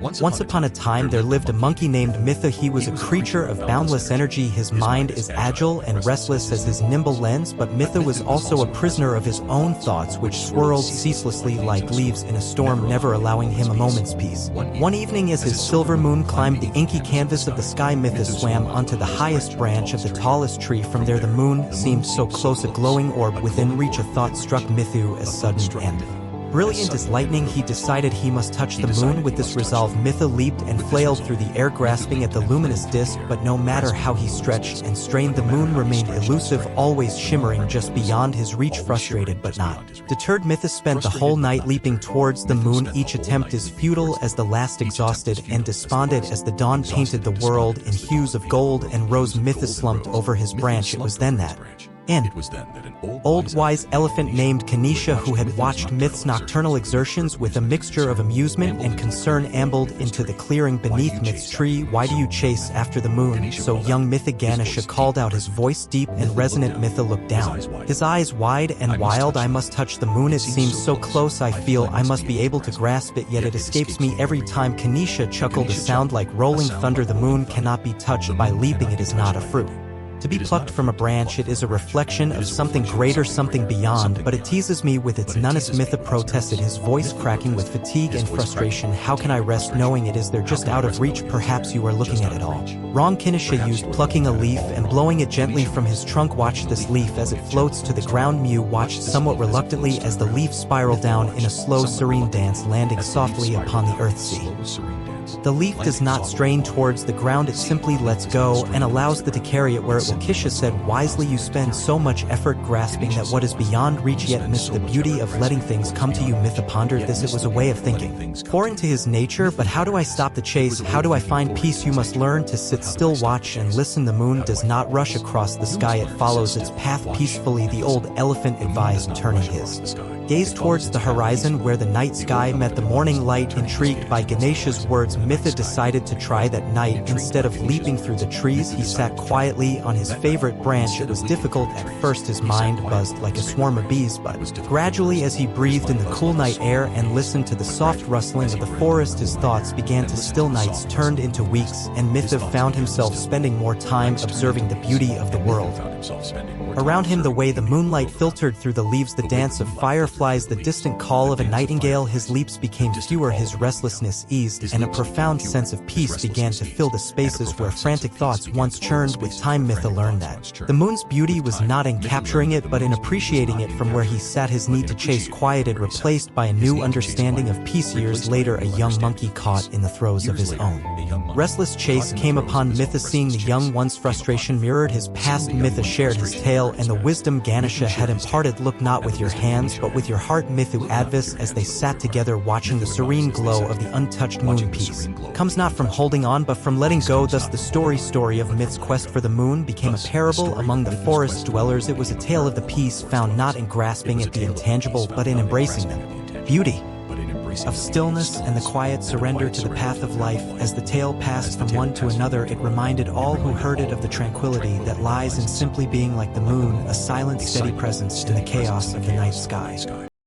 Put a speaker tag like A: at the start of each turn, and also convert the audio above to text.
A: Once upon a time there lived a monkey named Mitha. He was a creature of boundless energy. His mind is agile and restless as his nimble lens, but Mitha was also a prisoner of his own thoughts, which swirled ceaselessly like leaves in a storm, never allowing him a moment's peace. One evening, as his silver moon climbed the inky canvas of the sky, Mitha swam onto the highest branch of the tallest tree. From there the moon seemed so close, a glowing orb within reach. A thought struck Mithu as sudden and brilliant as lightning. He decided he must touch the moon. With this resolve, Mitha leaped and flailed through the air, grasping at the luminous disk, but no matter how he stretched and strained, the moon remained elusive, always shimmering just beyond his reach. Frustrated but not deterred, Mitha spent the whole night leaping towards the moon, each attempt as futile as the last. Exhausted and despondent as the dawn painted the world in hues of gold and rose, Mitha slumped over his branch. It was then that an old wise elephant named Kanisha, who had watched Myth's nocturnal exertions with a mixture of amusement and concern, ambled into the clearing beneath Myth's tree. "Why do you chase after the moon so young?" Mytha Ganesha called out, his voice deep and resonant. Mytha looked down, his eyes wide and wild. "I must touch the moon. It seems so close. I feel I must be able to grasp it, yet it escapes me every time." Kanisha chuckled, a sound like rolling thunder. "The moon cannot be touched by leaping. It is not a fruit to be plucked from a branch. It is a reflection of something greater, something beyond, but it teases me with its nunness." Mitha protested, his voice cracking with fatigue and frustration. "How can I rest knowing it is there, just out of reach? Perhaps you are looking at it all wrong." Kanisha used plucking a leaf and blowing it gently from his trunk. "Watch this leaf as it floats to the ground." Mew watched somewhat reluctantly as the leaf spiraled down in a slow, serene dance, landing softly upon the earth. "See, the leaf does not strain towards the ground, it simply lets go and allows the to carry it where it will." Kisha said wisely, "You spend so much effort grasping that what is beyond reach, yet miss the beauty of letting things come to you." Mitha pondered this. It was a way of thinking foreign to his nature. "But how do I stop the chase? How do I find peace?" "You must learn to sit still, watch and listen. The moon does not rush across the sky, it follows its path peacefully," the old elephant advised, turning his gaze towards the horizon where the night sky met the morning light. Intrigued by Ganesha's words, Mitha decided to try that night. Instead of leaping through the trees, he sat quietly on his favorite branch. It was difficult at first. His mind buzzed like a swarm of bees, but gradually, as he breathed in the cool night air and listened to the soft rustling of the forest, his thoughts began to still. Nights turned into weeks, and Mitha found himself spending more time observing the beauty of the world around him, the way the moonlight filtered through the leaves, the dance of fireflies, the distant call of a nightingale. His leaps became fewer, his restlessness eased, and a profound sense of peace began to fill the spaces where frantic thoughts once churned. With time, Mitha learned that the moon's beauty was not in capturing it, but in appreciating it. From where he sat, his need to chase quieted, replaced by a new understanding of peace. Years later, a young monkey caught in the throes of his own restless chase came upon Mitha. Seeing the young one's frustration mirrored his past, Mitha shared his tale and the wisdom Ganesha had imparted. "Look not with your hands, but with your heart." Mithu advised as they sat together, watching the serene glow of the untouched moon. "Peace comes not from holding on, but from letting go." Thus the story of Myth's quest for the moon became a parable among the forest dwellers. It was a tale of the peace found not in grasping at the intangible, but in embracing them. Beauty of stillness and the quiet surrender to the path of life. As the tale passed from one to another, it reminded all who heard it of the tranquility that lies in simply being like the moon, a silent, steady presence in the chaos of the night sky.